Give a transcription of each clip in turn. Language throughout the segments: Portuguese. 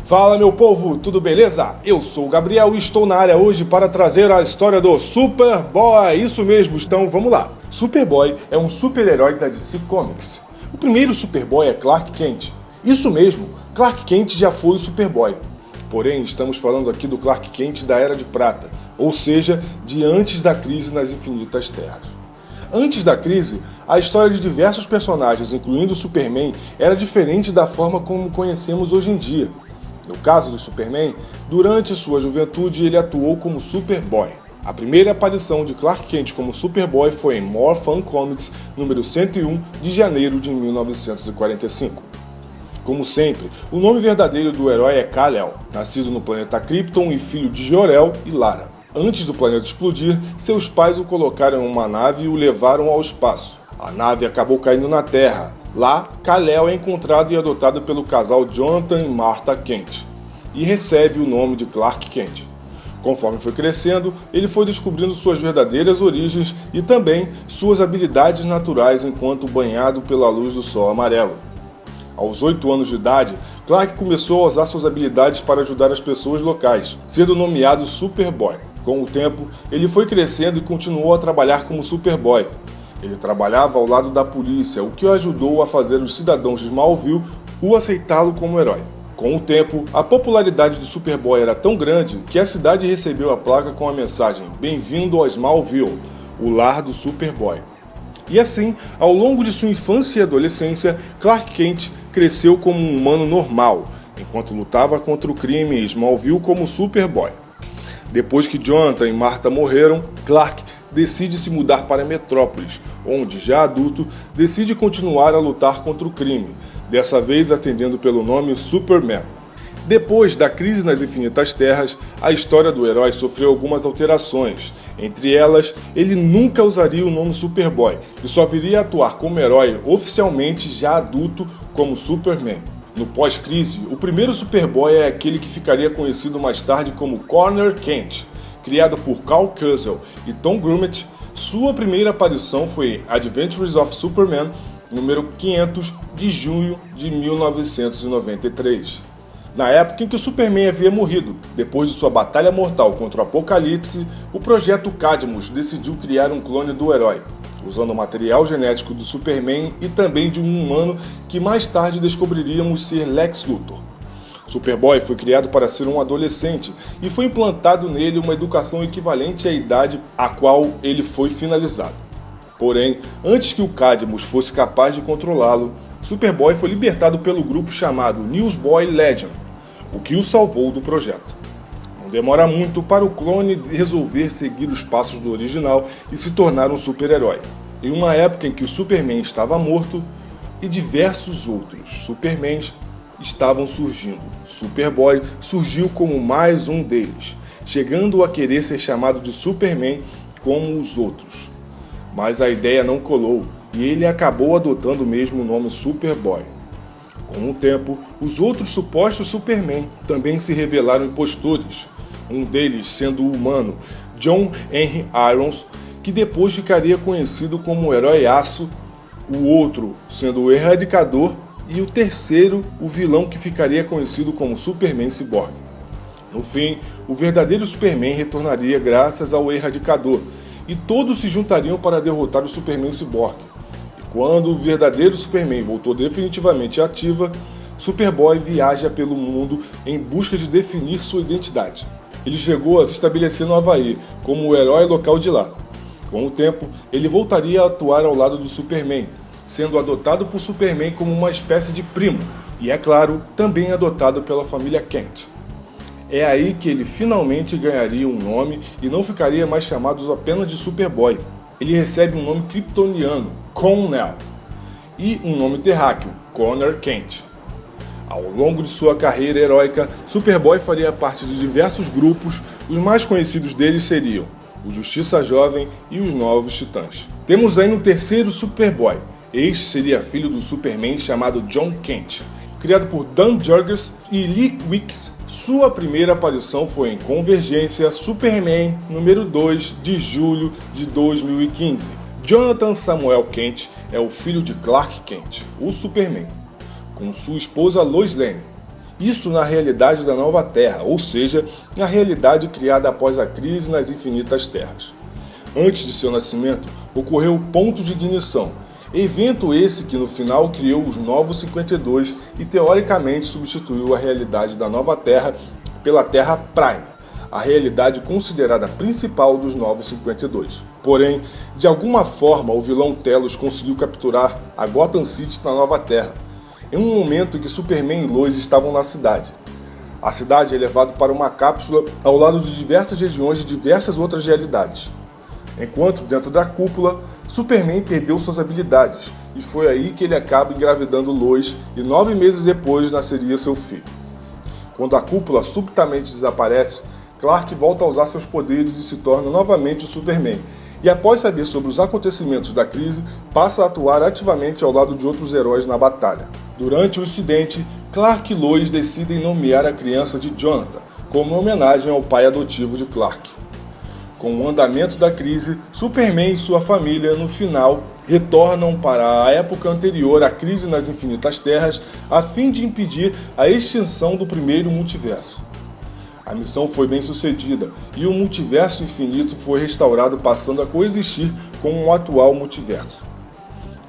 Fala meu povo, tudo beleza? Eu sou o Gabriel e estou na área hoje para trazer a história do Superboy. Isso mesmo, então vamos lá. Superboy é um super-herói da DC Comics. O primeiro Superboy é Clark Kent. Isso mesmo, Clark Kent já foi o Superboy. Porém, estamos falando aqui do Clark Kent da Era de Prata, ou seja, de antes da crise nas Infinitas Terras. Antes da crise, a história de diversos personagens, incluindo o Superman, era diferente da forma como conhecemos hoje em dia. No caso do Superman, durante sua juventude ele atuou como Superboy. A primeira aparição de Clark Kent como Superboy foi em More Fun Comics número 101 de janeiro de 1945. Como sempre, o nome verdadeiro do herói é Kal-El, nascido no planeta Krypton e filho de Jor-El e Lara. Antes do planeta explodir, seus pais o colocaram em uma nave e o levaram ao espaço. A nave acabou caindo na Terra. Lá, Kal-El é encontrado e adotado pelo casal Jonathan e Martha Kent, e recebe o nome de Clark Kent. Conforme foi crescendo, ele foi descobrindo suas verdadeiras origens e também suas habilidades naturais enquanto banhado pela luz do sol amarelo. Aos 8 anos de idade, Clark começou a usar suas habilidades para ajudar as pessoas locais, sendo nomeado Superboy. Com o tempo, ele foi crescendo e continuou a trabalhar como Superboy. Ele trabalhava ao lado da polícia, o que o ajudou a fazer os cidadãos de Smallville o aceitá-lo como herói. Com o tempo, a popularidade do Superboy era tão grande que a cidade recebeu a placa com a mensagem "Bem-vindo a Smallville, o lar do Superboy". E assim, ao longo de sua infância e adolescência, Clark Kent cresceu como um humano normal, enquanto lutava contra o crime em Smallville como Superboy. Depois que Jonathan e Martha morreram, Clark decide se mudar para Metrópolis, onde, já adulto, decide continuar a lutar contra o crime, dessa vez atendendo pelo nome Superman. Depois da crise nas Infinitas Terras, a história do herói sofreu algumas alterações. Entre elas, ele nunca usaria o nome Superboy e só viria a atuar como herói oficialmente já adulto como Superman. No pós-crise, o primeiro Superboy é aquele que ficaria conhecido mais tarde como Connor Kent. Criado por Carl Kuzel e Tom Grummett, sua primeira aparição foi em Adventures of Superman, número 500, de junho de 1993. Na época em que o Superman havia morrido, depois de sua batalha mortal contra o Apocalipse, o Projeto Cadmus decidiu criar um clone do herói, usando o material genético do Superman e também de um humano que mais tarde descobriríamos ser Lex Luthor. Superboy foi criado para ser um adolescente e foi implantado nele uma educação equivalente à idade a qual ele foi finalizado. Porém, antes que o Cadmus fosse capaz de controlá-lo, Superboy foi libertado pelo grupo chamado Newsboy Legion, o que o salvou do projeto. Não demora muito para o clone resolver seguir os passos do original e se tornar um super-herói. Em uma época em que o Superman estava morto e diversos outros Supermans estavam surgindo, Superboy surgiu como mais um deles, chegando a querer ser chamado de Superman como os outros. Mas a ideia não colou e ele acabou adotando mesmo o nome Superboy. Com o tempo, os outros supostos Superman também se revelaram impostores, um deles sendo o humano John Henry Irons, que depois ficaria conhecido como o Herói Aço, o outro sendo o Erradicador e o terceiro, o vilão que ficaria conhecido como Superman Cyborg. No fim, o verdadeiro Superman retornaria graças ao Erradicador, e todos se juntariam para derrotar o Superman Cyborg. E quando o verdadeiro Superman voltou definitivamente ativa, Superboy viaja pelo mundo em busca de definir sua identidade. Ele chegou a se estabelecer no Havaí como o herói local de lá. Com o tempo, ele voltaria a atuar ao lado do Superman, sendo adotado por Superman como uma espécie de primo, e é claro, também adotado pela família Kent. É aí que ele finalmente ganharia um nome e não ficaria mais chamado apenas de Superboy. Ele recebe um nome kryptoniano, Kon-El, e um nome terráqueo, Connor Kent. Ao longo de sua carreira heróica, Superboy faria parte de diversos grupos, os mais conhecidos deles seriam o Justiça Jovem e os Novos Titãs. Temos ainda um terceiro Superboy. Este seria filho do Superman chamado John Kent. Criado por Dan Jurgens e Lee Wicks, sua primeira aparição foi em Convergência Superman número 2 de julho de 2015. Jonathan Samuel Kent é o filho de Clark Kent, o Superman, com sua esposa Lois Lane. Isso na realidade da Nova Terra, ou seja, na realidade criada após a crise nas Infinitas Terras. Antes de seu nascimento, ocorreu o Ponto de Ignição, evento esse que no final criou os Novos 52 e teoricamente substituiu a realidade da Nova Terra pela Terra Prime, a realidade considerada principal dos Novos 52. Porém, de alguma forma o vilão Telos conseguiu capturar a Gotham City na Nova Terra, em um momento em que Superman e Lois estavam na cidade. A cidade é levada para uma cápsula ao lado de diversas regiões de diversas outras realidades. Enquanto dentro da cúpula, Superman perdeu suas habilidades, e foi aí que ele acaba engravidando Lois e 9 meses depois nasceria seu filho. Quando a cúpula subitamente desaparece, Clark volta a usar seus poderes e se torna novamente o Superman, e após saber sobre os acontecimentos da crise, passa a atuar ativamente ao lado de outros heróis na batalha. Durante o incidente, Clark e Lois decidem nomear a criança de Jonathan, como homenagem ao pai adotivo de Clark. Com o andamento da crise, Superman e sua família, no final, retornam para a época anterior à crise nas Infinitas Terras, a fim de impedir a extinção do primeiro multiverso. A missão foi bem sucedida e o multiverso infinito foi restaurado, passando a coexistir com o atual multiverso.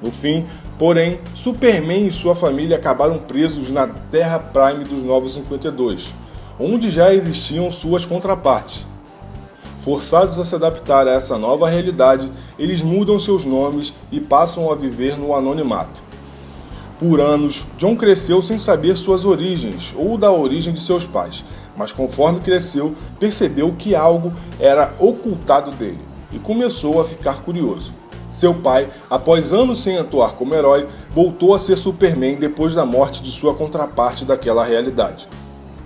No fim, porém, Superman e sua família acabaram presos na Terra Prime dos Novos 52, onde já existiam suas contrapartes. Forçados a se adaptar a essa nova realidade, eles mudam seus nomes e passam a viver no anonimato. Por anos, John cresceu sem saber suas origens ou da origem de seus pais, mas conforme cresceu, percebeu que algo era ocultado dele e começou a ficar curioso. Seu pai, após anos sem atuar como herói, voltou a ser Superman depois da morte de sua contraparte daquela realidade.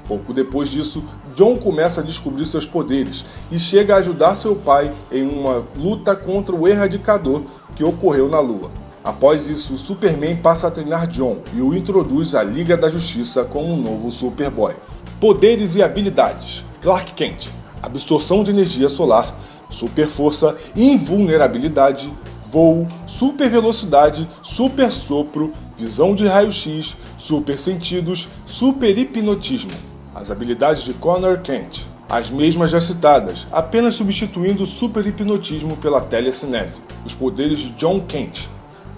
Pouco depois disso, John começa a descobrir seus poderes e chega a ajudar seu pai em uma luta contra o Erradicador que ocorreu na Lua. Após isso, Superman passa a treinar John e o introduz à Liga da Justiça como um novo Superboy. Poderes e habilidades: Clark Kent, absorção de energia solar, super força, invulnerabilidade, voo, super velocidade, super sopro, visão de raio-x, super sentidos, super hipnotismo. As habilidades de Connor Kent, as mesmas já citadas, apenas substituindo o super hipnotismo pela telecinese. Os poderes de John Kent,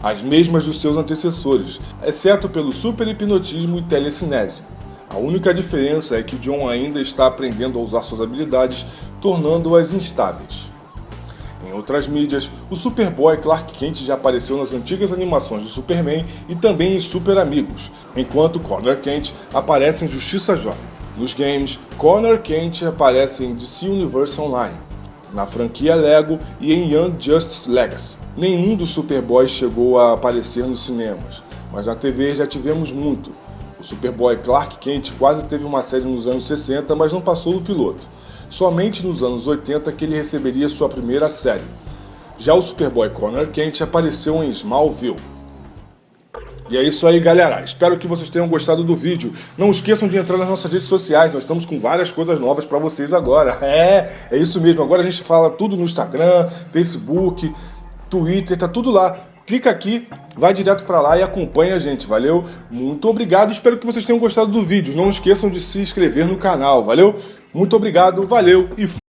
as mesmas dos seus antecessores, exceto pelo super hipnotismo e telecinese. A única diferença é que John ainda está aprendendo a usar suas habilidades, tornando-as instáveis. Em outras mídias, o Superboy Clark Kent já apareceu nas antigas animações do Superman e também em Super Amigos, enquanto Connor Kent aparece em Justiça Jovem. Nos games, Connor Kent aparece em DC Universe Online, na franquia Lego e em Young Justice Legacy. Nenhum dos Superboys chegou a aparecer nos cinemas, mas na TV já tivemos muito. O Superboy Clark Kent quase teve uma série nos anos 60, mas não passou do piloto. Somente nos anos 80 que ele receberia sua primeira série. Já o Superboy Connor Kent apareceu em Smallville. E é isso aí, galera. Espero que vocês tenham gostado do vídeo. Não esqueçam de entrar nas nossas redes sociais. Nós estamos com várias coisas novas para vocês agora. É isso mesmo. Agora a gente fala tudo no Instagram, Facebook, Twitter, tá tudo lá. Clica aqui, vai direto para lá e acompanha a gente, valeu? Muito obrigado, espero que vocês tenham gostado do vídeo. Não esqueçam de se inscrever no canal, valeu? Muito obrigado, valeu e fui!